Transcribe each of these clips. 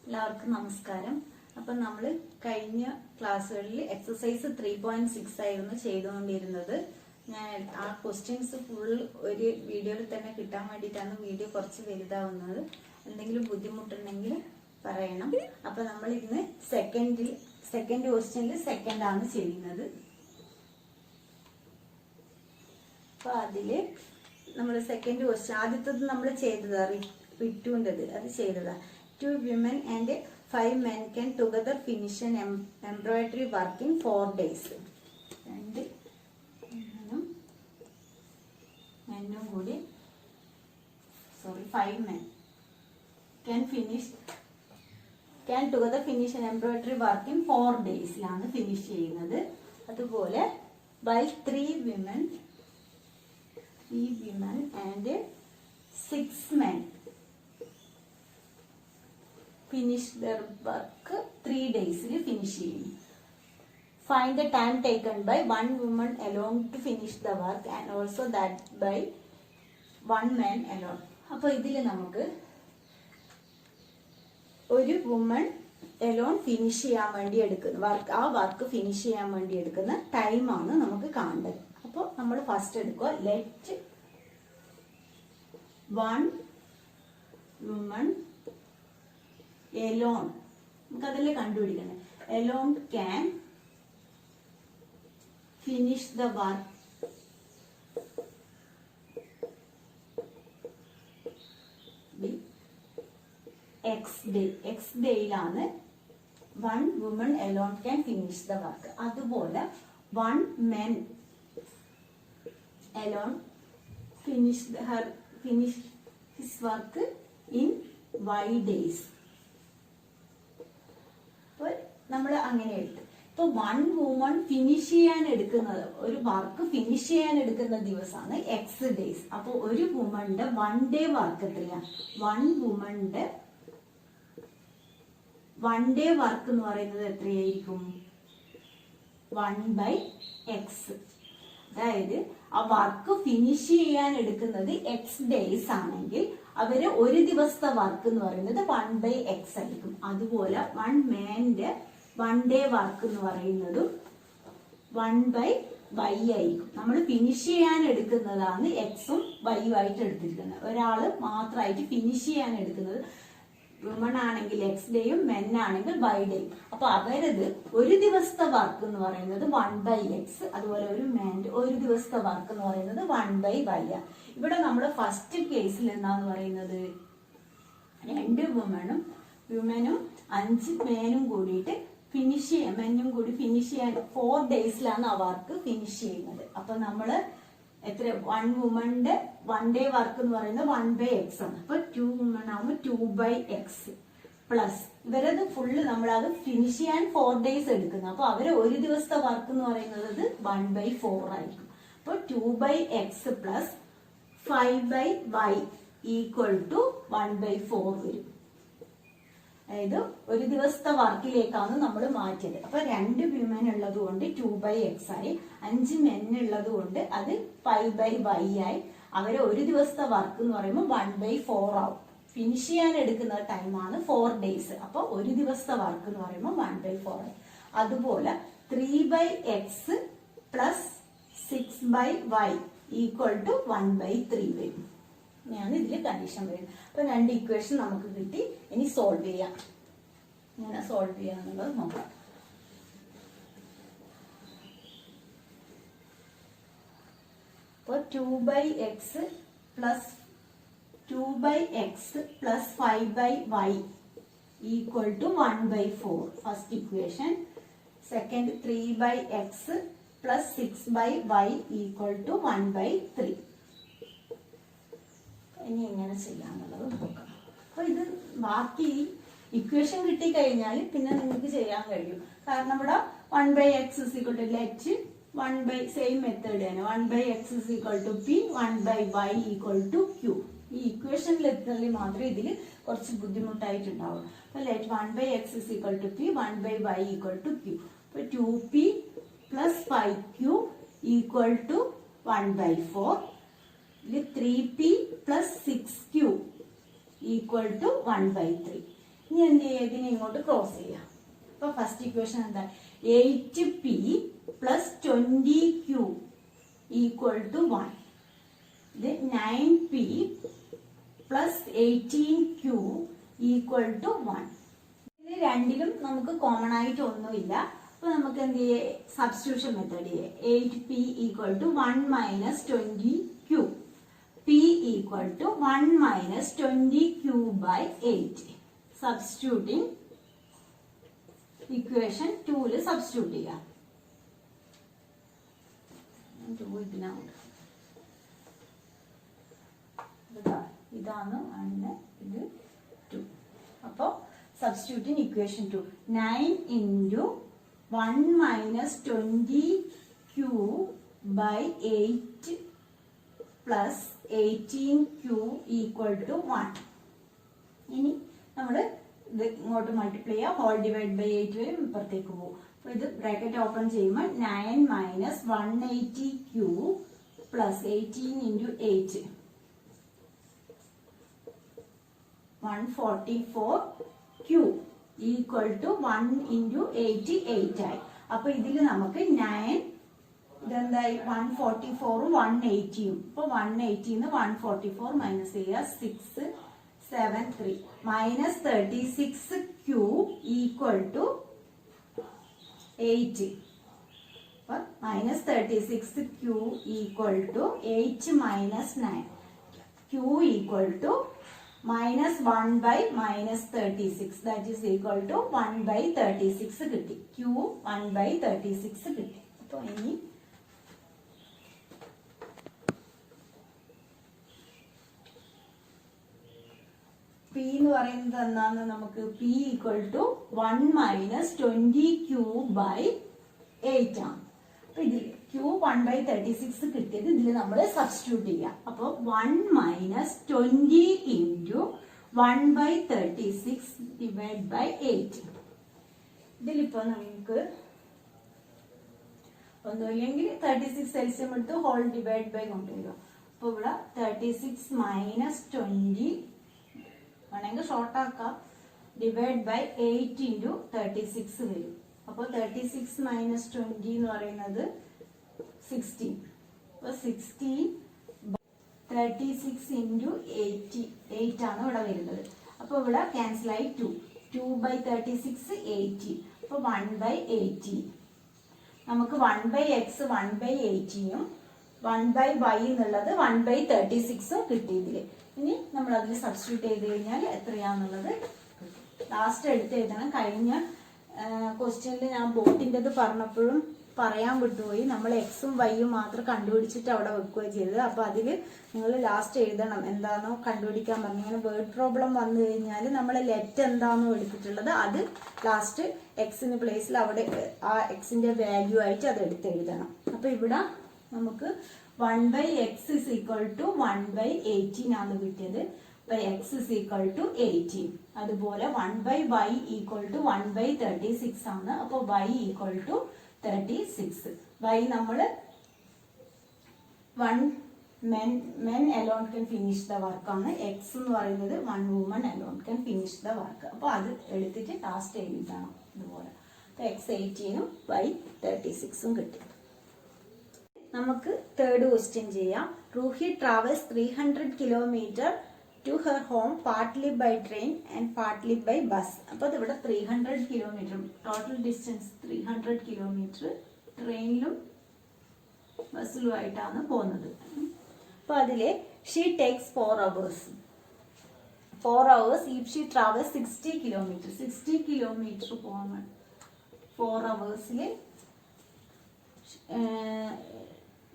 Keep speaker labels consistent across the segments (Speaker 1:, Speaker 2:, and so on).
Speaker 1: എല്ലാവർക്കും നമസ്കാരം. അപ്പം നമ്മൾ കഴിഞ്ഞ ക്ലാസ്സുകളിൽ എക്സസൈസ് 3.6 ആയിരുന്നു ചെയ്തുകൊണ്ടിരുന്നത്. ഞാൻ ആ ക്വസ്റ്റ്യൻസ് ഫുൾ ഒരു വീഡിയോയിൽ തന്നെ കിട്ടാൻ വേണ്ടിയിട്ടാണ് വീഡിയോ കുറച്ച് വലുതാവുന്നത്. എന്തെങ്കിലും ബുദ്ധിമുട്ടുണ്ടെങ്കിൽ പറയണം. അപ്പം നമ്മൾ ഇന്ന് സെക്കൻഡ് ക്വസ്റ്റ്യനിൽ സെക്കൻഡ് ആണ് ചെയ്യുന്നത്. അപ്പൊ അതില് നമ്മൾ സെക്കൻഡ് ക്വസ്റ്റ്യൻ ആദ്യത്തത് നമ്മൾ ചെയ്തതാ റിറ്റുവിൻ്റെത്, അത് ചെയ്തതാ. 2 women and 5 men can together finish an embroidery work in 4 days. 2 മെന്നും കൂടി 5 men can together finish an embroidery work in 4 days ലാണ് ഫിനിഷ് ചെയ്യുന്നത്. അതുപോലെ while 3 women and 6 men finish their work 3 days finish ചെയ്യും. Find the time taken by 1 woman alone to finish the work and also that by 1 man alone. അപ്പോൾ ഇതിൽ നമുക്ക് ഒരു woman Elon finish ചെയ്യാൻ വേണ്ടി എടുക്കുന്ന വർക്ക് ഫിനിഷ് ചെയ്യാൻ വേണ്ടി എടുക്കുന്ന ടൈമാണ് നമുക്ക് കാണേണ്ടത്. അപ്പോൾ നമ്മൾ ഫസ്റ്റ് എടുക്കുക, let 1 woman alone, നമുക്കതല്ലേ കണ്ടുപിടിക്കണേ. alone can finish the work x ഡേയിലാണ് 1 woman alone can finish the work. അതുപോലെ 1 man alone finish his work in y days. നമ്മൾ അങ്ങനെ എടുത്തു. ഇപ്പൊ 1 woman ഫിനിഷ് ചെയ്യാൻ എടുക്കുന്നത്, ഒരു വർക്ക് ഫിനിഷ് ചെയ്യാൻ എടുക്കുന്ന ദിവസമാണ് x ഡേയ്സ്. അപ്പൊ ഒരു വുമന്റെ 1 ഡേ വർക്ക് എത്രയാണ്? 1 വുമന്റെ 1 ഡേ വർക്ക് എന്ന് പറയുന്നത് എത്രയായിരിക്കും? 1/x. അതായത് ആ വർക്ക് ഫിനിഷ് ചെയ്യാൻ എടുക്കുന്നത് x ഡേയ്സ് ആണെങ്കിൽ അവര് ഒരു ദിവസത്തെ വർക്ക് എന്ന് പറയുന്നത് 1/x ആയിരിക്കും. അതുപോലെ 1 മാന്റെ 1 ഡേ വർക്ക് എന്ന് പറയുന്നതും 1/y ആയിരിക്കും. നമ്മൾ ഫിനിഷ് ചെയ്യാൻ എടുക്കുന്നതാണ് എക്സും വൈയും ആയിട്ട് എടുത്തിരിക്കുന്നത്. ഒരാള് മാത്രമായിട്ട് ഫിനിഷ് ചെയ്യാൻ എടുക്കുന്നത് വുമൺ ആണെങ്കിൽ എക്സ് ഡേയും മെൻ ആണെങ്കിൽ വൈ ഡേയും. അപ്പൊ അവരത് ഒരു ദിവസത്തെ വർക്ക് എന്ന് പറയുന്നത് 1/x. അതുപോലെ ഒരു മെന്റെ ഒരു ദിവസത്തെ വർക്ക് എന്ന് പറയുന്നത് 1/y ആണ്. ഇവിടെ നമ്മുടെ ഫസ്റ്റ് കേസിൽ എന്താന്ന് പറയുന്നത് 2 വുമനും 5 മേനും കൂടിയിട്ട് മെന്നും കൂടി ഫിനിഷ് ചെയ്യാൻ 4 ഡേയ്സിലാണ് ആ വർക്ക് ഫിനിഷ് ചെയ്യുന്നത്. അപ്പൊ നമ്മള് എത്ര 1 വുമന്റെ 1 ഡേ വർക്ക് എന്ന് പറയുന്നത് 1/x ആണ്. അപ്പൊ 2 വുമൺ ആകുമ്പോൾ 2/x പ്ലസ് ഇവരത് ഫുള്ള് നമ്മളത് ഫിനിഷ് ചെയ്യാൻ 4 ഡേയ്സ് എടുക്കുന്നത്. അപ്പൊ അവര് ഒരു ദിവസത്തെ വർക്ക് എന്ന് പറയുന്നത് 1/4 ആയിരിക്കും. അപ്പൊ 2/x plus 5/y equal to 1/4 വരും. അതായത് ഒരു ദിവസത്തെ വർക്കിലേക്കാണ് നമ്മൾ മാറ്റിയത്. അപ്പൊ 2 വിമൻ ഉള്ളത് കൊണ്ട് 2/x ആയി, 5 മെൻ ഉള്ളത് കൊണ്ട് അത് 5/y ആയി. അവരെ ഒരു ദിവസത്തെ വർക്ക് എന്ന് പറയുമ്പോൾ 1/4 ആവും. ഫിനിഷ് ചെയ്യാൻ എടുക്കുന്ന ടൈമാണ് 4 ഡേയ്സ്. അപ്പൊ ഒരു ദിവസത്തെ വർക്ക് എന്ന് പറയുമ്പോൾ 1/4 ആയി. അതുപോലെ 3/x plus 6/y equal to 1/3 വരും. ഇങ്ങനെയാണ് ഇതിൽ കണ്ടീഷൻ വരുന്നത്. അപ്പൊ 2 ഇക്വേഷൻ നമുക്ക് കിട്ടി. ഇനി സോൾവ് ചെയ്യാം. ഇങ്ങനെ സോൾവ് ചെയ്യാന്നുള്ളത് നോക്കാം. അപ്പോൾ 2/x plus 5/y equal to 1/4 first equation. Second 3/x plus 6/y equal to 1/3. ഇനി എങ്ങനെ ചെയ്യാന്നുള്ളത് നോക്കാം. അപ്പൊ ഇത് ബാക്കി ഇക്വേഷൻ കിട്ടിക്കഴിഞ്ഞാൽ പിന്നെ നിങ്ങൾക്ക് ചെയ്യാൻ കഴിയും. കാരണം ഇവിടെ 1/x ലെറ്റ് 1 സെയിം മെത്തേഡ് തന്നെ 1/x p 1/y q. ഈ ഇക്വേഷനിൽ എത്തുന്നതിൽ മാത്രമേ ഇതിൽ കുറച്ച് ബുദ്ധിമുട്ടായിട്ടുണ്ടാവും. അപ്പൊ let 1/x p 1/y q. അപ്പൊ 2p plus 5q equal to 1/4. 3p plus 6q equal to 1/3. ഇനി എന്ത് ചെയ്യുക, ഇതിനെ ഇങ്ങോട്ട് ക്രോസ് ചെയ്യാം. അപ്പൊ ഫസ്റ്റ് ഇക്വേഷൻ എന്താ, 8p plus 20q equal to 1. ഇത് 9p plus 18q equal to 1. ഇത് രണ്ടിലും നമുക്ക് കോമൺ ആയിട്ട് ഒന്നുമില്ല. അപ്പൊ നമുക്ക് എന്ത് ചെയ്യാം, സബ്സ്റ്റിറ്റ്യൂഷൻ മെത്തേഡ് ചെയ്യാം. 8p equal to 1 minus 20q, p equal to 1 minus 20q by 8. Substituting equation 2 substitute ചെയ്യാം. ഇതാണ് 1, ഇത് 2. അപ്പോ substituting equation 2, 9 into 1 minus 20q by 8 plus 18q equal to 1. ഇനി നമ്മൾ ഇത് ഇങ്ങോട്ട് മൾട്ടിപ്ലൈ ചെയ്യുക, ഹോൾ ഡിവൈഡ് ബൈ 8 വരും, ഇപ്പുറത്തേക്ക് പോകും. അപ്പൊ ഇത് ബ്രാക്കറ്റ് ഓപ്പൺ ചെയ്യുമ്പോൾ 9 minus 180q plus 18 into 8 144q equal to 1 into 8 8 ആയി. അപ്പൊ ഇതിൽ നമുക്ക് 9 ഇതെന്തായി, 144ഉം 180യും. ഇപ്പൊ 180ന്ന് 144 മൈനസ് ചെയ്യുക, 673 മൈനസ് 36q ഈക്വൽ ടു 8. അപ്പൊ minus 36q equal to 8 minus 9, q equal to minus 1 by minus 36, that is equal to 1 by 36 കിട്ടി. q 1 by 36 കിട്ടി. അപ്പൊ ഇനി p എന്ന് പറയുന്നത് എന്താന്ന് നമുക്ക്, p equal to 1 minus 20q by 8 ആണ്. അപ്പൊ ഇതിൽ q 1 ബൈ 36 കിട്ടിയത് ഇതിൽ നമ്മൾ സബ്സ്റ്റിറ്റ്യൂട്ട് ചെയ്യാം. അപ്പൊ 1 minus 20 into 1 by 36 divide by 8. ഇതിലിപ്പോ നമുക്ക് ഒന്നുമില്ലെങ്കിൽ 36 എൽസിയം എടുത്ത് ഹോൾ ഡിവൈഡ് ബൈ കൊണ്ടുവരിക. അപ്പൊ ഇവിടെ 36 മൈനസ് 20 വേണമെങ്കിൽ ഷോർട്ട് ആക്കാം, ഡിവൈഡ് ബൈ 8 ഇൻറ്റു 36 വരും. അപ്പോൾ 36 മൈനസ് 20 എന്ന് പറയുന്നത് 16. അപ്പോൾ 16 36 ഇൻറ്റു 8 ആണ് ഇവിടെ വരുന്നത്. അപ്പോൾ ഇവിടെ ക്യാൻസൽ ആയി 2 ബൈ 36 80. അപ്പോൾ 1 ബൈ 80. നമുക്ക് 1 ബൈ എക്സ് 1 ബൈ 80യും 1 ബൈ വൈ എന്നുള്ളത് 1 ബൈ 36ഉം കിട്ടിയതിൽ. ഇനി നമ്മൾ അതിൽ സബ്സ്റ്റിറ്റ്യൂട്ട് ചെയ്ത് കഴിഞ്ഞാൽ എത്രയാണെന്നുള്ളത് ലാസ്റ്റ് എടുത്ത് എഴുതണം. കഴിഞ്ഞ ക്വസ്റ്റ്യനിൽ ഞാൻ ബോട്ടിൻ്റെത് പറഞ്ഞപ്പോഴും പറയാൻ വിട്ടുപോയി, നമ്മൾ എക്സും വൈയും മാത്രം കണ്ടുപിടിച്ചിട്ട് അവിടെ വെക്കുകയും ചെയ്തത്. അപ്പോൾ അതിൽ നിങ്ങൾ ലാസ്റ്റ് എഴുതണം എന്താണോ കണ്ടുപിടിക്കാൻ പറഞ്ഞു. അങ്ങനെ വേർഡ് പ്രോബ്ലം വന്നു കഴിഞ്ഞാൽ നമ്മൾ ലെറ്റ് എന്താണോ എടുത്തിട്ടുള്ളത് അത് ലാസ്റ്റ് എക്സിന് പ്ലേസിൽ അവിടെ ആ എക്സിൻ്റെ വാല്യൂ ആയിട്ട് അത് എടുത്ത് എഴുതണം. അപ്പോൾ ഇവിടെ നമുക്ക് 1 by x is equal to 1 by 18 ആണ് കിട്ടിയത്. അപ്പൊ എക്സ് ഇസ് ഈക്വൽ ടു 18. അതുപോലെ 1 by y equal to 1 by 36 ആണ്. അപ്പോൾ വൈ ഈക്വൽ ടു 36. വൈ നമ്മൾ 1 men alone can finish the work ആണ്. എക്സ് എന്ന് പറയുന്നത് 1 woman alone can finish the work. അപ്പോൾ അത് എടുത്തിട്ട് ലാസ്റ്റ് എഴുതണം ഇതുപോലെ. അപ്പോൾ എക്സ് 18ഉം വൈ 36ഉം കിട്ടി. നമുക്ക് തേർഡ് ക്വസ്റ്റ്യൻ ചെയ്യാം. Roohi travels 300 kilometre to her home partly by train and partly by bus. അപ്പോൾ ഇവിടെ 300 കിലോമീറ്റർ ടോട്ടൽ ഡിസ്റ്റൻസ് 300 കിലോമീറ്റർ ട്രെയിനിലും ബസ്സിലുമായിട്ടാണ് പോകുന്നത്. അപ്പോൾ അതിലെ she takes 4 hours. 4 hours if she travels 60 kilometre. 60 kilometre പോകാൻ 4 hours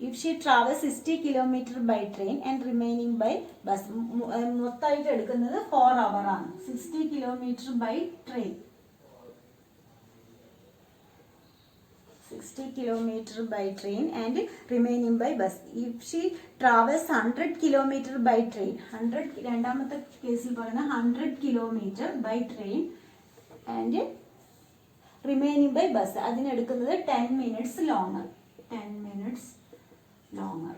Speaker 1: if she travels 60 kilometer by train and remaining by bus. മൊത്തമായിട്ട് എടുക്കുന്നത് 4 hour ആണ്. 60 kilometer by train, 60 kilometer by train and remaining by bus. If she travels 100 kilometer by train, 100 രണ്ടാമത്തെ കേസിൽ പറയുന്ന 100 kilometer by train and remaining by bus. അതിനെടുക്കുന്നത് 10 minutes longer. 10 minutes longer.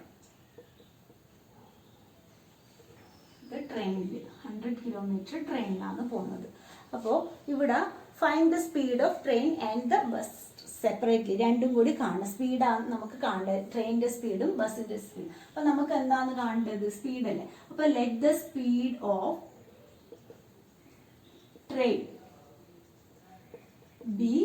Speaker 1: ട്രെയിനിൽ 100 kilometre ട്രെയിനിലാണ് പോകുന്നത്. അപ്പോൾ ഇവിടെ find the speed of train and the bus separately, രണ്ടും കൂടി കാണുക. സ്പീഡാണ് നമുക്ക് കാണേണ്ടത്, ട്രെയിനിന്റെ സ്പീഡും ബസ്സിന്റെ സ്പീഡും. അപ്പൊ നമുക്ക് എന്താണ് കാണേണ്ടത്? സ്പീഡ് അല്ലേ. അപ്പൊ let the speed of train be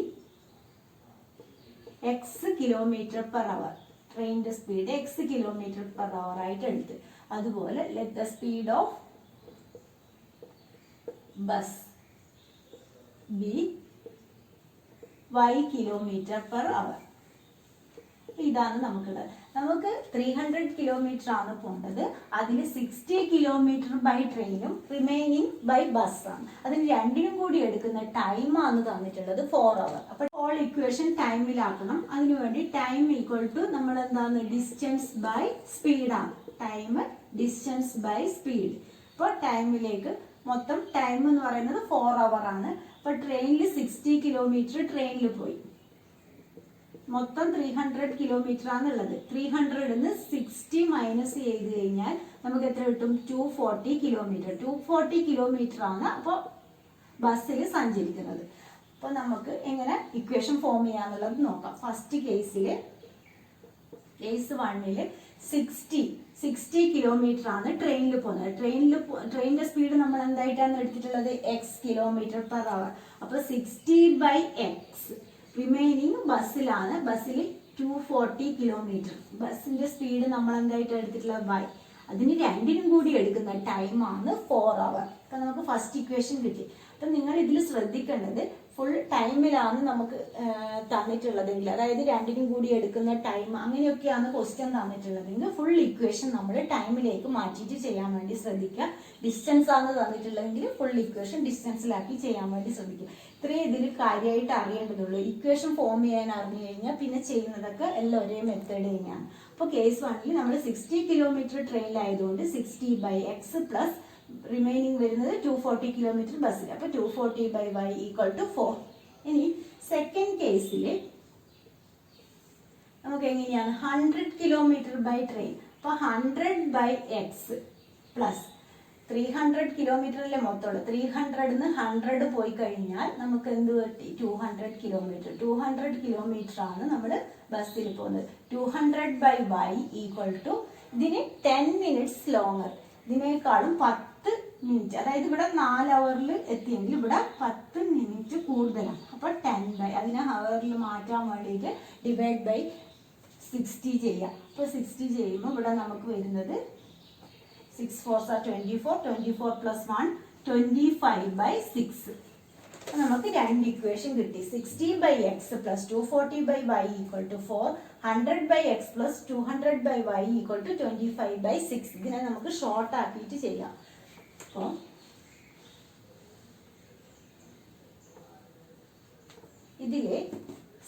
Speaker 1: x kilometre per hour. ട്രെയിനിന്റെ speed x kilometre per hour ആയിട്ട് എടുത്ത്. അതുപോലെ let the speed of bus be y kilometre per hour. ഇതാണ് നമുക്കുള്ളത്. നമുക്ക് 300 കിലോമീറ്റർ ആണ് പോകേണ്ടത്. അതിൽ 60 കിലോമീറ്റർ ബൈ ട്രെയിനും റിമൈനിങ് ബൈ ബസ്സാണ്. അതിന് രണ്ടിനും കൂടി എടുക്കുന്ന ടൈമാണ് തന്നിട്ടുള്ളത് 4 അവർ. അപ്പൊ ഓൾ ഇക്വേഷൻ ടൈമിലാക്കണം. അതിനുവേണ്ടി ടൈം ഈക്വൽ ടു നമ്മൾ എന്താണ് ഡിസ്റ്റൻസ് ബൈ സ്പീഡാണ്. Time distance by speed. അപ്പോൾ ടൈമിലേക്ക് മൊത്തം ടൈം എന്ന് പറയുന്നത് 4 അവർ ആണ്. അപ്പൊ ട്രെയിനിൽ 60 കിലോമീറ്റർ ട്രെയിനിൽ പോയി. മൊത്തം 300 കിലോമീറ്റർ ആണുള്ളത്. 300 60 മൈനസ് ചെയ്ത് കഴിഞ്ഞാൽ നമുക്ക് എത്ര കിട്ടും? 240 കിലോമീറ്റർ. 240 കിലോമീറ്റർ ആണ് അപ്പോൾ ബസ്സിൽ സഞ്ചരിക്കുന്നത്. അപ്പൊ നമുക്ക് എങ്ങനെ ഇക്വേഷൻ ഫോം ചെയ്യാന്നുള്ളത് നോക്കാം. ഫസ്റ്റ് കേസിൽ കേസ് 1 60 കിലോമീറ്റർ ആണ് ട്രെയിനിൽ പോകുന്നത്. ട്രെയിനിന്റെ സ്പീഡ് നമ്മൾ എന്തായിട്ടാണ് എടുത്തിട്ടുള്ളത്? എക്സ് കിലോമീറ്റർ പെർ അവർ. അപ്പൊ 60/x. റിമൈനിങ് ബസ്സിലാണ്. ബസ്സിൽ 240 കിലോമീറ്റർ. ബസ്സിന്റെ സ്പീഡ് നമ്മൾ എന്തായിട്ട് എടുത്തിട്ടുള്ളത്? y. അതിന് രണ്ടിനും കൂടി എടുക്കുന്ന ടൈമാണ് 4 അവർ. അപ്പൊ നമുക്ക് ഫസ്റ്റ് ഇക്വേഷൻ കിട്ടി. അപ്പൊ നിങ്ങൾ ഇതിൽ ശ്രദ്ധിക്കേണ്ടത് ഫുൾ ടൈമിലാണ് നമുക്ക് തന്നിട്ടുള്ളതെങ്കിൽ, അതായത് രണ്ടിനും കൂടി എടുക്കുന്ന ടൈം അങ്ങനെയൊക്കെയാണ് ക്വസ്റ്റ്യൻ തന്നിട്ടുള്ളതെങ്കിൽ ഫുൾ ഇക്വേഷൻ നമ്മൾ ടൈമിലേക്ക് മാറ്റിയിട്ട് ചെയ്യാൻ വേണ്ടി ശ്രദ്ധിക്കുക. ഡിസ്റ്റൻസ് ആണ് തന്നിട്ടുള്ളതെങ്കിൽ ഫുൾ ഇക്വേഷൻ ഡിസ്റ്റൻസിലാക്കി ചെയ്യാൻ വേണ്ടി ശ്രദ്ധിക്കുക. ഇത്രയും ഇതിൽ കാര്യമായിട്ട് അറിയേണ്ടതുള്ളൂ. ഇക്വേഷൻ ഫോം ചെയ്യാൻ അറിഞ്ഞു കഴിഞ്ഞാൽ പിന്നെ ചെയ്യുന്നതൊക്കെ എല്ലാം ഒരേ മെത്തേഡ് തന്നെയാണ്. അപ്പോൾ കേസ് 1 നമ്മൾ 60 കിലോമീറ്റർ ട്രെയിനിലായതുകൊണ്ട് 60/x പ്ലസ് റിമൈനിങ് വരുന്നത് 240 കിലോമീറ്റർ ബസ്സിൽ. അപ്പൊ 240/y ഈക്വൽ ടു 4. ഇനി സെക്കൻഡ് കേസിൽ നമുക്ക് എങ്ങനെയാണ്? 100 കിലോമീറ്റർ ബൈ ട്രെയിൻ. അപ്പൊ 100/x പ്ലസ് 300 കിലോമീറ്റർ അല്ലേ മൊത്തമുള്ളൂ. 300 100 പോയി കഴിഞ്ഞാൽ നമുക്ക് എന്ത് പറ്റി? 200 കിലോമീറ്റർ. 200 കിലോമീറ്റർ ആണ് നമ്മൾ ബസ്സിൽ പോകുന്നത്. 200/y ഈക്വൽ ടു ഇതിന് 10 മിനിറ്റ്സ് ലോങ്ങർ. ഇതിനേക്കാളും 10 മിനിറ്റ്, അതായത് ഇവിടെ 4 അവറിൽ എത്തിയെങ്കിൽ ഇവിടെ 10 മിനിറ്റ് കൂടുതലാണ്. അപ്പൊ 10 അതിനെ ഹവറിൽ മാറ്റാൻ വേണ്ടിയിട്ട് ഡിവൈഡ് ബൈ 60 ചെയ്യാം. അപ്പൊ 60 ചെയ്യുമ്പോൾ ഇവിടെ നമുക്ക് വരുന്നത് 6 4s are 24. 24 plus 1 25/6. നമുക്ക് രണ്ട് ഇക്വേഷൻ കിട്ടി. 60/x plus 240/y equal to 4. 100/x plus 200/y equal to 25/6. ഇതിനെ നമുക്ക് ഷോർട്ട് ആക്കിയിട്ട് ചെയ്യാം. അപ്പോൾ ഇതില്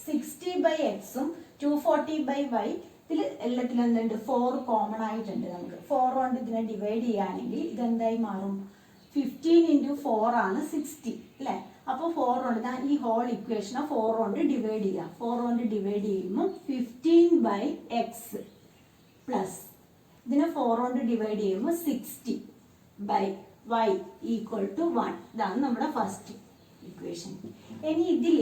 Speaker 1: 60/x ഉം 240/y ഇതിൽ എല്ലാത്തിലും എന്തുണ്ട്? 4 കോമൺ ആയിട്ടുണ്ട്. നമുക്ക് 4 കൊണ്ട് ഇതിനെ ഡിവൈഡ് ചെയ്യുകയാണെങ്കിൽ ഇതെന്തായി മാറും? 15 × 4 ആണ് 60 അല്ലേ? അപ്പോൾ 4 കൊണ്ട് ഞാൻ ഈ ഹോൾ ഇക്വേഷനെ 4 കൊണ്ട് ഡിവൈഡ് ചെയ്യാം. 4 കൊണ്ട് ഡിവൈഡ് ചെയ്യുമ്പോൾ 15/x പ്ലസ് ഇതിനെ 4 കൊണ്ട് ഡിവൈഡ് ചെയ്യുമ്പോൾ 60/y ഈക്വൽ ടു 1. ഇതാണ് നമ്മുടെ ഫസ്റ്റ് ഇക്വേഷൻ. ഇനി ഇതിൽ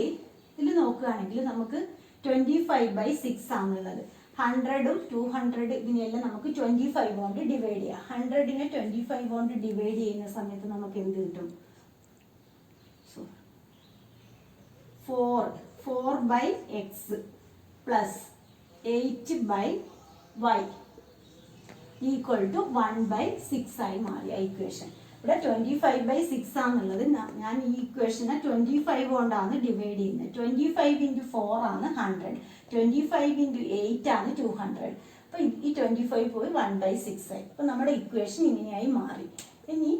Speaker 1: നോക്കുകയാണെങ്കിൽ നമുക്ക് 25/6 ആണുള്ളത്. 100ഉം 200 ഇതിനെല്ലാം നമുക്ക് 25 കൊണ്ട് ഡിവൈഡ് ചെയ്യാം. 100നെ 25 കൊണ്ട് ഡിവൈഡ് ചെയ്യുന്ന സമയത്ത് നമുക്ക് എന്ത് കിട്ടും? 4/x plus 8/y equal to 1/6 ആയി മാറി ഇക്വേഷൻ. ഇവിടെ 25/6 ആണുള്ളത്. ഞാൻ ഈ ഇക്വേഷനെ 25 കൊണ്ടാണ് ഡിവൈഡ് ചെയ്യുന്നത്. 25 × 4 ആണ് 100. 25 × 8 ആണ് 200. അപ്പൊ ഈ 25 പോയി 1/6 ആയി. അപ്പൊ നമ്മുടെ ഇക്വേഷൻ ഇങ്ങനെയായി മാറി. ഇനി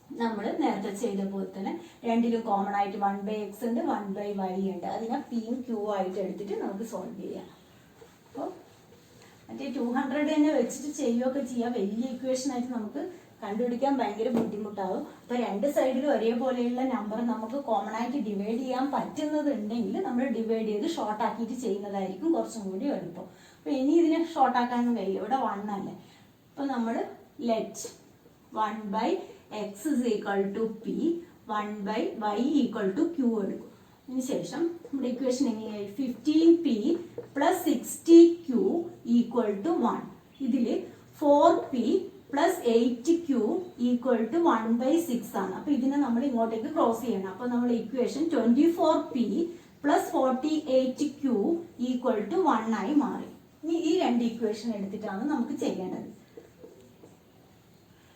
Speaker 1: നമ്മൾ നേരത്തെ ചെയ്ത പോലെ തന്നെ രണ്ടിലും കോമൺ ആയിട്ട് 1/x ഉണ്ട്, 1/y ഉണ്ട്. അതിനെ p q ആയിട്ട് എടുത്തിട്ട് നമുക്ക് സോൾവ് ചെയ്യാം. അപ്പോൾ മറ്റേ 200 തന്നെ വെച്ചിട്ട് ചെയ്യുകയൊക്കെ ചെയ്യാം. വലിയ ഇക്വേഷൻ ആയിട്ട് നമുക്ക് കണ്ടുപിടിക്കാൻ ഭയങ്കര ബുദ്ധിമുട്ടാവും. അപ്പൊ രണ്ട് സൈഡിലും ഒരേപോലെയുള്ള നമ്പർ നമുക്ക് കോമൺ ആയിട്ട് ഡിവൈഡ് ചെയ്യാൻ പറ്റുന്നതുണ്ടെങ്കിൽ നമ്മൾ ഡിവൈഡ് ചെയ്ത് ഷോർട്ട് ആക്കിയിട്ട് ചെയ്യുന്നതായിരിക്കും കുറച്ചും കൂടി എളുപ്പം. അപ്പൊ ഇനി ഇതിനെ ഷോർട്ട് ആക്കാനൊന്നും കഴിയില്ല, ഇവിടെ 1 അല്ലേ. അപ്പൊ നമ്മൾ let 1/x is equal to p, 1/y equal to q എടുക്കും. അതിനുശേഷം നമ്മുടെ ഇക്വേഷൻ എങ്ങനെയായി? 15p plus 60q equal to 1. ഇതിൽ 4p plus 8q equal to 1/6 ആണ്. അപ്പൊ ഇതിനെ നമ്മൾ ഇങ്ങോട്ടേക്ക് ക്രോസ് ചെയ്യണം. അപ്പൊ നമ്മുടെ equation 24p plus 48q equal to 1 ആയി മാറി. ഇനി ഈ രണ്ട് ഇക്വേഷൻ എടുത്തിട്ടാണ് നമുക്ക് ചെയ്യേണ്ടത്.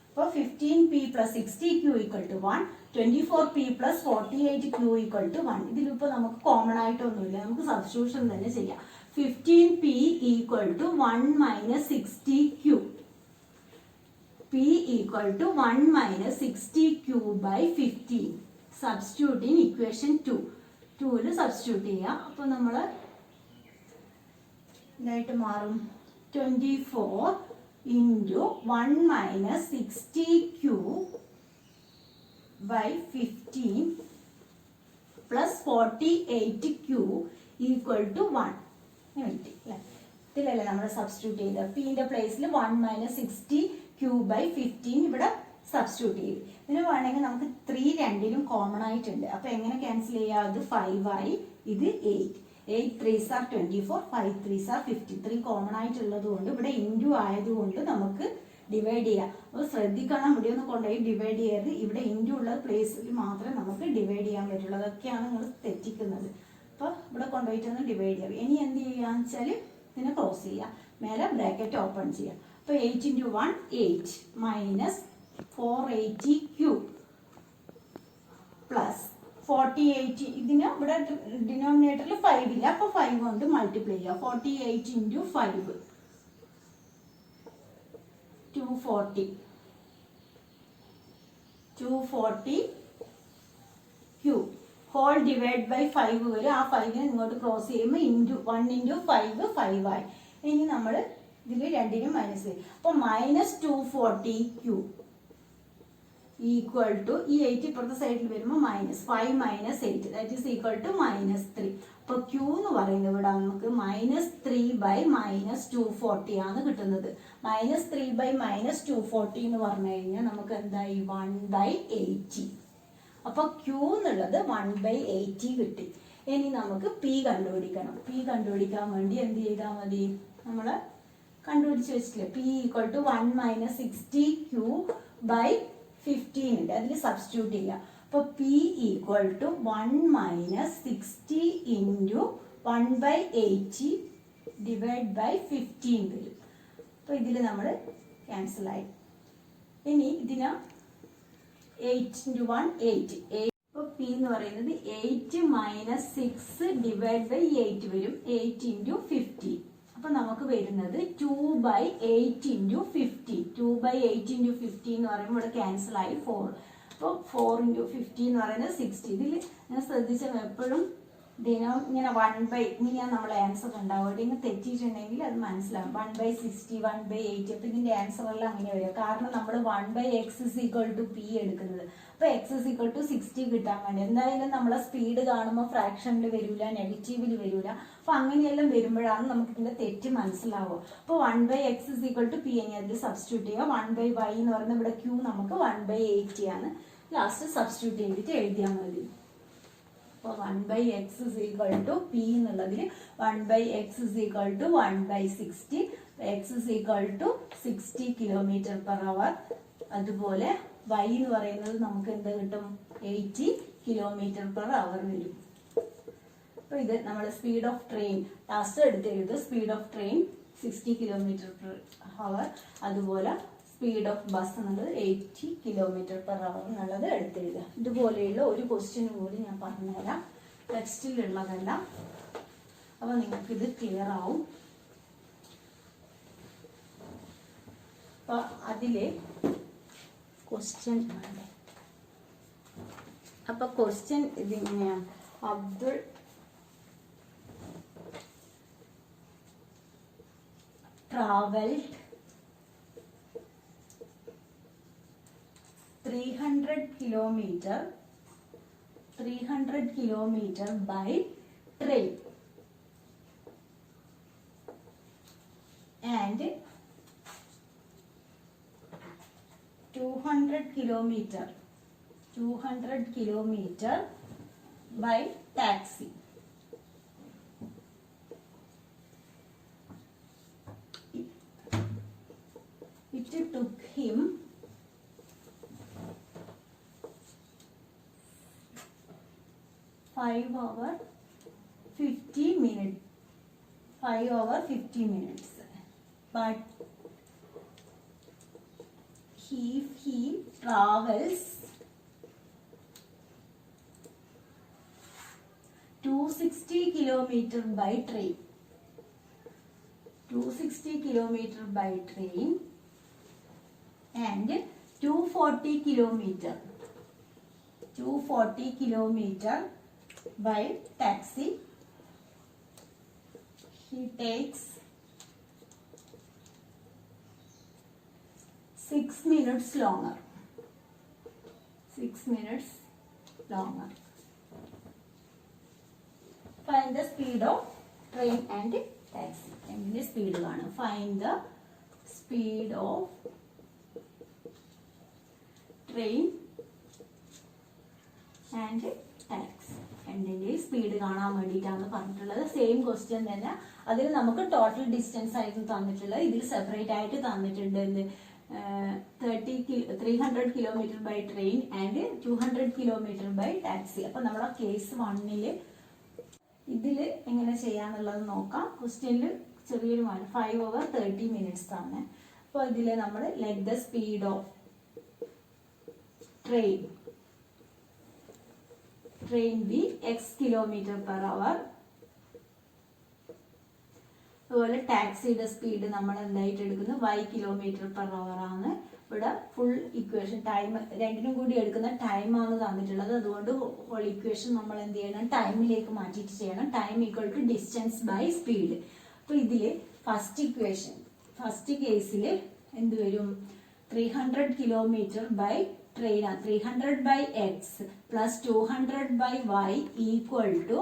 Speaker 1: അപ്പോൾ 15p plus 60q equal to 1, 24p plus 48q equal to 1. ഇതിലിപ്പോൾ നമുക്ക് കോമൺ ആയിട്ടൊന്നുമില്ല, നമുക്ക് സബ്സ്റ്റിറ്റ്യൂഷൻ തന്നെ ചെയ്യാം. 15p equal to 1 minus 60q, p equal to 1 minus 60q by 15. Substitute in equation 2. 2ൽ സബ്സ്റ്റിറ്റ്യൂട്ട് ചെയ്യാം. അപ്പോൾ നമ്മൾ ഇതായിട്ട് മാറും 24 into 1 minus 60q by 15 plus 48q equal to 1. ഇതിലല്ലേ നമ്മൾ സബ്സ്റ്റിറ്റ്യൂട്ട് ചെയ്ത് പിന്റെ പ്ലേസിൽ 1 മൈനസ് 60q ബൈ 15 ഇവിടെ സബ്സ്റ്റിറ്റ്യൂട്ട് ചെയ്ത്. ഇതിന് വേണമെങ്കിൽ നമുക്ക് 3 രണ്ടിലും കോമൺ ആയിട്ടുണ്ട്. അപ്പൊ എങ്ങനെ ക്യാൻസൽ ചെയ്യാം? അത് 5 ആയി, ഇത് 8. 8 3s are 24, 5 3s are 50. 3 common ആയിട്ടുള്ളത് കൊണ്ട് ഇവിടെ ഇൻറ്റു ആയതുകൊണ്ട് നമുക്ക് ഡിവൈഡ് ചെയ്യാം. അപ്പോൾ ശ്രദ്ധിക്കണം, ഇവിടെ ഒന്ന് കൊണ്ടുപോയി ഡിവൈഡ് ചെയ്യരുത്. ഇവിടെ ഇൻറ്റു ഉള്ള പ്ലേസിൽ മാത്രമേ നമുക്ക് ഡിവൈഡ് ചെയ്യാൻ പറ്റുള്ളൂ. അതൊക്കെയാണ് നിങ്ങൾ തെറ്റിക്കുന്നത്. അപ്പോൾ ഇവിടെ കൊണ്ടുപോയിട്ടൊന്ന് ഡിവൈഡ് ചെയ്യാം. ഇനി എന്ത് ചെയ്യാന്ന് വെച്ചാൽ ഇതിനെ ക്ലോസ് ചെയ്യാം, മേലെ ബ്രാക്കറ്റ് ഓപ്പൺ ചെയ്യാം. അപ്പോൾ 8 into 1 8 മൈനസ് 480q പ്ലസ് 48. ഇതിന് ഇവിടെ ഡിനോമിനേറ്ററിൽ 5 ഇല്ല, അപ്പൊ 5 കൊണ്ട് മൾട്ടിപ്ലൈ ചെയ്യാം. 48 into 5 240 q whole divide by 5 വരും. ആ 5നെ ഇങ്ങോട്ട് ക്രോസ് ചെയ്യുമ്പോൾ 1 into 5 5 ആയി. ഇനി നമ്മൾ ഇതിൽ രണ്ടിനും മൈനസ് ചെയ്യും. അപ്പൊ മൈനസ് 240q ഈക്വൽ ടു ഈ 8 ഇപ്പുറത്തെ സൈഡിൽ വരുമ്പോൾ minus 5 minus 8 that is equal to minus 3. അപ്പൊ q എന്ന് പറയുന്നത് ഇവിടെ നമുക്ക് മൈനസ് 3 ബൈ മൈനസ് 240 ആണ് കിട്ടുന്നത്. മൈനസ് 3 ബൈ മൈനസ് 240 എന്ന് പറഞ്ഞു കഴിഞ്ഞാൽ നമുക്ക് എന്തായി? 1/80. അപ്പൊ q എന്നുള്ളത് 1/80 കിട്ടി. ഇനി നമുക്ക് p കണ്ടുപിടിക്കണം. p കണ്ടുപിടിക്കാൻ വേണ്ടി എന്ത് ചെയ്താൽ മതി? നമ്മൾ കണ്ടുപിടിച്ച് വെച്ചില്ലേ, p equal to 1 minus 60q by 15 ഉണ്ട്, അതിൽ സബ്സ്റ്റിറ്റ്യൂട്ട് ചെയ്യാം. അപ്പോൾ p equal to 1 minus 60 into 1/80 divide by 15 വരും. അപ്പോൾ ഇതിൽ നമ്മൾ ക്യാൻസൽ ആയി. ഇനി ഇതിന് 8 into 1 8. അപ്പോൾ p എന്ന് പറയുന്നത് 8 മൈനസ് 6 ഡിവൈഡ് ബൈ 8 വരും. 8 ഇൻറ്റു 50. അപ്പൊ നമുക്ക് വരുന്നത് 2/8 into 50. 2/8 into 50 എന്ന് പറയുമ്പോൾ ഇവിടെ ക്യാൻസൽ ആയി 4. അപ്പോൾ 4 into 50 എന്ന് പറയുന്നത് 60. ഇതിൽ ഞാൻ ശ്രദ്ധിച്ചാൽ എപ്പോഴും ഇങ്ങനെ 1/, ഇങ്ങനെയാണ് നമ്മളെ ആൻസർ ഉണ്ടാവുക. ഇങ്ങനെ തെറ്റിയിട്ടുണ്ടെങ്കിൽ അത് മനസ്സിലാവും. 1/60 1/8. അപ്പൊ ഇതിന്റെ ആൻസർ എല്ലാം അങ്ങനെ വരിക. കാരണം നമ്മൾ 1/x is equal to p എടുക്കുന്നത്. അപ്പൊ x is equal to 60 കിട്ടാൻ വേണ്ടി എന്തായാലും നമ്മളെ സ്പീഡ് കാണുമ്പോൾ ഫ്രാക്ഷനിൽ വരില്ല, നെഗറ്റീവിൽ വരില്ല. അപ്പൊ അങ്ങനെയെല്ലാം വരുമ്പോഴാണ് നമുക്ക് ഇതിന്റെ തെറ്റ് മനസ്സിലാവുക. അപ്പോൾ 1/x is equal to p എങ്ങനെ അതിൽ സബ്സ്റ്റിറ്റ്യൂട്ട് ചെയ്യുക. 1/y എന്ന് പറയുന്നത് ഇവിടെ q നമുക്ക് 1/80 ആണ്. ലാസ്റ്റ് സബ്സ്റ്റിറ്റ്യൂട്ട് ചെയ്തിട്ട് എഴുതിയാൽ മതി. അപ്പോൾ 1/x is equal to p എന്നുള്ളതിൽ 1/x is equal to 1/60. x is equal to 60 km/h. അതുപോലെ y എന്ന് പറയുന്നത് നമുക്ക് എന്ത് കിട്ടും? 80 km/h വരും. അപ്പോൾ ഇത് നമ്മൾ സ്പീഡ് ഓഫ് ട്രെയിൻ ലാസ്റ്റ് എടുത്ത് എഴുതുക. Speed of train 60 km/h. അതുപോലെ സ്പീഡ് ഓഫ് ബസ് എന്നുള്ളത് 80 km/h എന്നുള്ളത് എടുത്തെഴുതുക. ഇതുപോലെയുള്ള ഒരു ക്വസ്റ്റ്യൻ കൂടി ഞാൻ പറഞ്ഞുതരാം, ടെക്സ്റ്റിലുള്ളതല്ല. അപ്പൊ നിങ്ങൾക്ക് ഇത് ക്ലിയർ ആവും. അപ്പൊ അതിലെ ക്വസ്റ്റ്യൻ വേണ്ടേ? അപ്പൊ ക്വസ്റ്റ്യൻ ഇതിങ്ങനെയാണ്. Abdul traveled 300 kilometer by train and 200 kilometer 200 kilometer by taxi. It took him 5 hours 50 minutes. 5 hours 50 minutes. But if he travels 260 kilometer by train, 260 kilometer by train and 240 kilometer by taxi, he takes 6 minutes longer. 6 minutes longer. Find the speed of train and taxi. എങ്ങനെ speed കാണും? Find the speed of train and taxi. രണ്ടിന്റെ speed കാണാൻ വേണ്ടിയിട്ടാണ് പറഞ്ഞിട്ടുള്ളത്. Same question തന്നെ. അതിൽ നമുക്ക് total distance ആയിരുന്നു തന്നിട്ടുള്ളത്. ഇതിൽ സെപ്പറേറ്റ് ആയിട്ട് തന്നിട്ടുണ്ട് 300 kilometre by train and 200 kilometre by taxi. അപ്പൊ നമ്മുടെ കേസ് 1 ഇതില് എങ്ങനെ ചെയ്യാന്നുള്ളത് നോക്കാം. ക്വസ്റ്റ്യനിൽ ചെറിയൊരു മാറ്റം 5 hours 30 minutes ആണ്. അപ്പൊ ഇതില് നമ്മൾ let the speed of train B x kilometre per അവർ. അതുപോലെ ടാക്സിയുടെ സ്പീഡ് നമ്മൾ എന്തായിട്ട് എടുക്കുന്നത് y കിലോമീറ്റർ പെർ അവർ ആണ്. ഇവിടെ ഫുൾ ഇക്വേഷൻ ടൈം രണ്ടിനും കൂടി എടുക്കുന്ന ടൈമാണ് തന്നിട്ടുള്ളത്. അതുകൊണ്ട് ഹോൾ ഇക്വേഷൻ നമ്മൾ എന്ത് ചെയ്യണം? ടൈമിലേക്ക് മാറ്റിയിട്ട് ചെയ്യണം. Time equal to distance by speed. അപ്പൊ ഇതില് ഫസ്റ്റ് കേസിൽ എന്ത് വരും? 300 kilometre by train 300 by x plus 200 by y equal to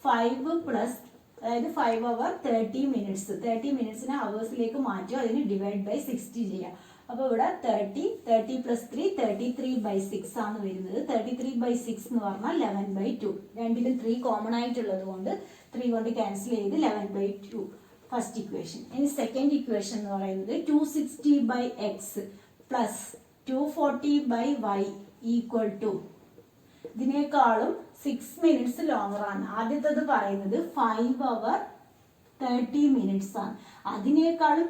Speaker 1: 5 plus, അതായത് 5 hours 30 minutes. 30 minutesനെ അവേഴ്സിലേക്ക് മാറ്റുക. അതിന് ഡിവൈഡ് ബൈ 60 ചെയ്യാം. അപ്പൊ ഇവിടെ 30 പ്ലസ് 3 33/6 ആണ് വരുന്നത്. 33/6 എന്ന് പറഞ്ഞാൽ 11/2. രണ്ടിലും 3 കോമൺ ആയിട്ടുള്ളത് കൊണ്ട് 3 കൊണ്ട് ക്യാൻസൽ ചെയ്ത് 11/2 ഫസ്റ്റ് ഇക്വേഷൻ. ഇനി സെക്കൻഡ് ഇക്വേഷൻ എന്ന് പറയുന്നത് 260 by x plus 240 by y equal to, ഇതിനേക്കാളും 6 minutes ലോങ്ങർ ആണ്. ആദ്യത്തത് പറയുന്നത് 5 hours 30 minutes ആണ്. അതിനേക്കാളും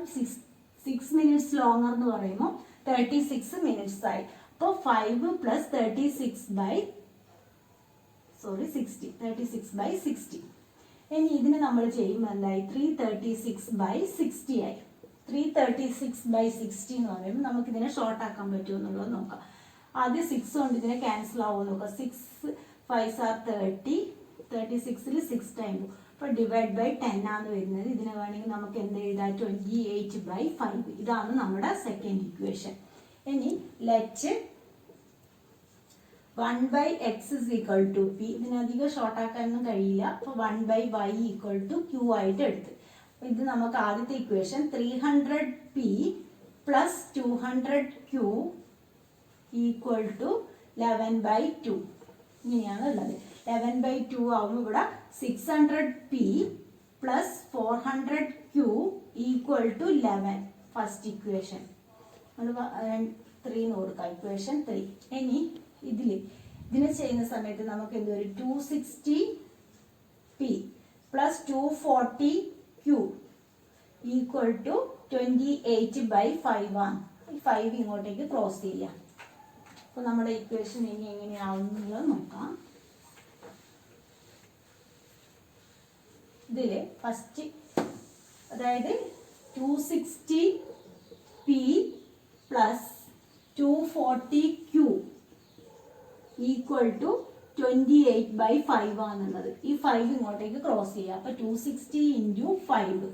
Speaker 1: 6 minutes ലോങ്ങർ എന്ന് പറയുമ്പോൾ 36 minutes ആയി. അപ്പോൾ 5 പ്ലസ് 36/60. ഇനി ഇതിന് നമ്മൾ ചെയ്യുമ്പോൾ എന്തായി? 336/60 ആയി. 336/60 എന്ന് പറയുമ്പോൾ നമുക്ക് ഇതിനെ ഷോർട്ട് ആക്കാൻ പറ്റുമോ എന്നുള്ളത് നോക്കാം. ആദ്യം 6 കൊണ്ട് ഇതിനെ ക്യാൻസൽ ആവുമോ നോക്കാം. 6 5s are 30. 36ൽ 6 ടൈം. അപ്പൊ ഡിവൈഡ് ബൈ 10 ആണ് വരുന്നത്. ഇതിനെ വേണമെങ്കിൽ നമുക്ക് എന്ത് എഴുതാം? 28/5. ഇതാണ് നമ്മുടെ സെക്കൻഡ് ഇക്വേഷൻ. ഇനി let 1/x is equal to p. ഇതിനധികം ഷോർട്ട് ആക്കാനൊന്നും കഴിയില്ല. അപ്പൊ 1/y ഈക്വൽ ടു q ആയിട്ട് എടുത്ത്. ഇത് നമുക്ക് ആദ്യത്തെ equation 300p plus 200q equal to 11/2 ഇങ്ങനെയാണ് ഉള്ളത്. 11/2 ആവുമ്പോൾ ഇവിടെ 600p plus 400q equal to 11 first equation. 3 കൊടുക്കാം. ഇക്വേഷൻ 3. ഇനി ഇതിനെ ചെയ്യുന്ന സമയത്ത് നമുക്ക് എന്ത് വരും? 260p plus 240q equal to 28/5 ആണ്. ഈ 5 ഇങ്ങോട്ടേക്ക് ക്രോസ് ചെയ്യാം. അപ്പൊ നമ്മുടെ ഇക്വേഷൻ ഇനി എങ്ങനെയാവുന്നത് നോക്കാം. ഇതില് ഫസ്റ്റ് അതായത് 260p plus 240q equal to 28/5 ആണുള്ളത്. ഈ 5 ഇങ്ങോട്ടേക്ക് ക്രോസ് ചെയ്യാം. അപ്പൊ 260 ഇൻറ്റു 5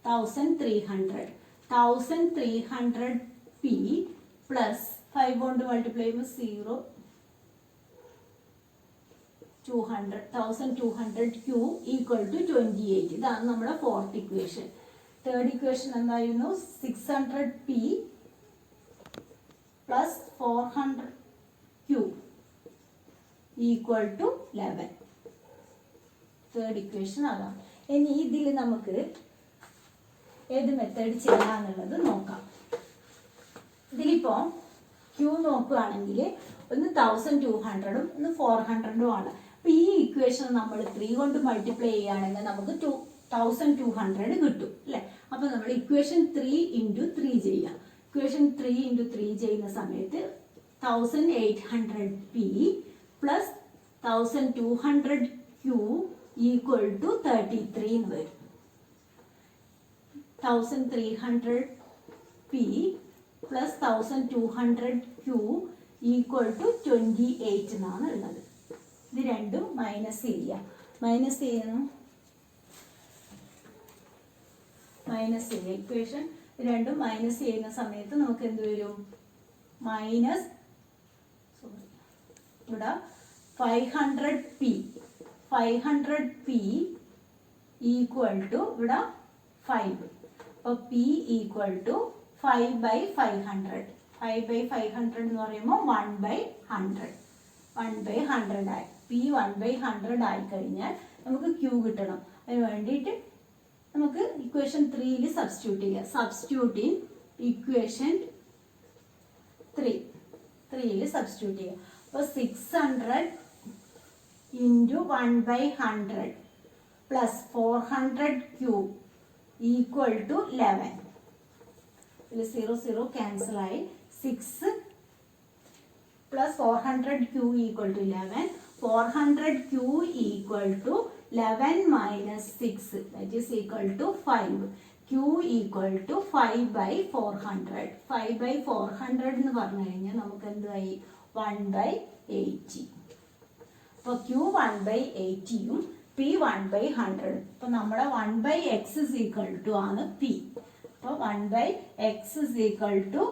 Speaker 1: 1300. 1300p പ്ലസ് 5 കൊണ്ട് മൾട്ടിപ്ലൈ ചെയ്യുമ്പോൾ 0 200 1200q ഈക്വൽ ടു 28. ഇതാണ് നമ്മുടെ ഫോർത്ത് ഇക്വേഷൻ. തേർഡ് ഇക്വേഷൻ എന്തായിരുന്നു? 600p plus 400q equal to 11. Third equation അതാണ്. ഇനി ഇതിൽ നമുക്ക് ഏത് മെത്തേഡ് ചെയ്യാന്നുള്ളത് നോക്കാം. ഇതിലിപ്പോ Q നോക്കുകയാണെങ്കിൽ ഒന്ന് 1200ഉം ഒന്ന് 400ഉം ആണ്. അപ്പൊ ഈ ഇക്വേഷൻ നമ്മൾ 3 കൊണ്ട് മൾട്ടിപ്ലൈ ചെയ്യുകയാണെങ്കിൽ നമുക്ക് 1200 കിട്ടും അല്ലെ. അപ്പൊ നമ്മൾ ഇക്വേഷൻ 3 into 3 ചെയ്യാം. ഇക്വേഷൻ 3 into 3 ചെയ്യുന്ന സമയത്ത് 1800p plus 1200q equal to 33 എന്ന് വരും. 1300p plus 1200q equal to 28 എന്നാണ് ഉള്ളത്. ഇത് രണ്ടും മൈനസ് ചെയ്യാം. മൈനസ് ചെയ്യുന്നു, മൈനസ് ചെയ്യുക. ഇക്വേഷൻ രണ്ടും മൈനസ് ചെയ്യുന്ന സമയത്ത് നമുക്ക് എന്ത് വരും? മൈനസ് ഇവിടെ 500p ഈക്വൽ ടു ഇവിടെ 5. അപ്പോൾ p ഈക്വൽ ടു 5/500. 5/500 എന്ന് പറയുമ്പോൾ 1/100. 1/100 ആയി. p 1/100 ആയി കഴിഞ്ഞാൽ നമുക്ക് q കിട്ടണം. അതിന് വേണ്ടിയിട്ട് നമുക്ക് ഇക്വേഷൻ 3യിൽ സബ്സ്റ്റിറ്റ്യൂട്ട് ചെയ്യാം. സബ്സ്റ്റിറ്റ്യൂട്ട് ഇൻ ഇക്വേഷൻ 3യിൽ സബ്സ്റ്റിറ്റ്യൂട്ട് ചെയ്യാം. അപ്പോൾ 600 into 1/100 plus 400q equal to 11. ഇതിൽ 0 ക്യാൻസൽ ആയി. 6 plus 400q equal to 11. 400q equal to 11 minus 6, that is equal to 5. Q equal to 5/400. 5/400 എന്ന് പറഞ്ഞു കഴിഞ്ഞാൽ നമുക്ക് എന്തായി? 1/80. അപ്പോൾ Q 1/80യും P 1/100. അപ്പൊ നമ്മുടെ 1/x is equal to ആണ് P. അപ്പോൾ 1/x is equal to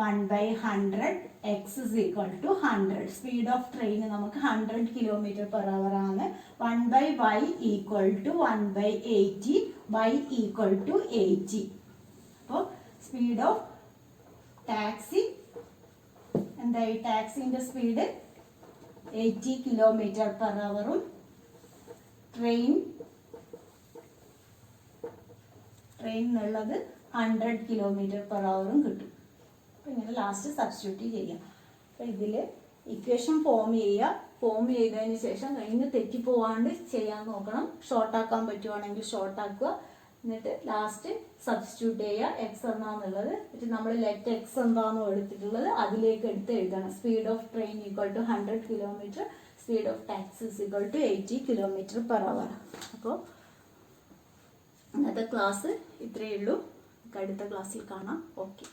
Speaker 1: 1/100. X is equal to 100. Speed of train നമുക്ക് 100 km/h ആണ്. 1/y equal to 1/80. Y equal to 80. അപ്പോൾ സ്പീഡ് ഓഫ് ടാക്സി എന്തായി? ടാക്സിന്റെ സ്പീഡ് 80 km/h ട്രെയിൻ എന്നുള്ളത് 100 km/h കിട്ടും. അപ്പോൾ ഇങ്ങനെ ലാസ്റ്റ് സബ്സ്റ്റിറ്റ്യൂട്ട് ചെയ്യാം. അപ്പോൾ ഇതിൽ ഇക്വേഷൻ ഫോം ചെയ്യുക. ഫോം ചെയ്തതിന് ശേഷം കഴിഞ്ഞ് തെറ്റിപ്പോവാണ്ട് ചെയ്യാൻ നോക്കണം. ഷോർട്ടാക്കാൻ പറ്റുവാണെങ്കിൽ ഷോർട്ടാക്കുക. എന്നിട്ട് ലാസ്റ്റ് സബ്സ്റ്റിറ്റ്യൂട്ട് ചെയ്യുക. എക്സ് എന്താണെന്നുള്ളത് എന്നിട്ട് നമ്മൾ ലെറ്റ് എക്സ് എന്താണെന്നോ എടുത്തിട്ടുള്ളത് അതിലേക്ക് എടുത്ത് എഴുതണം. Speed of train equal to 100 km, speed of taxi equal to 80 km/h. അപ്പോൾ ഇന്നത്തെ ക്ലാസ് ഇത്രയേ ഉള്ളൂ. അടുത്ത ക്ലാസ്സിൽ കാണാം. ഓക്കെ.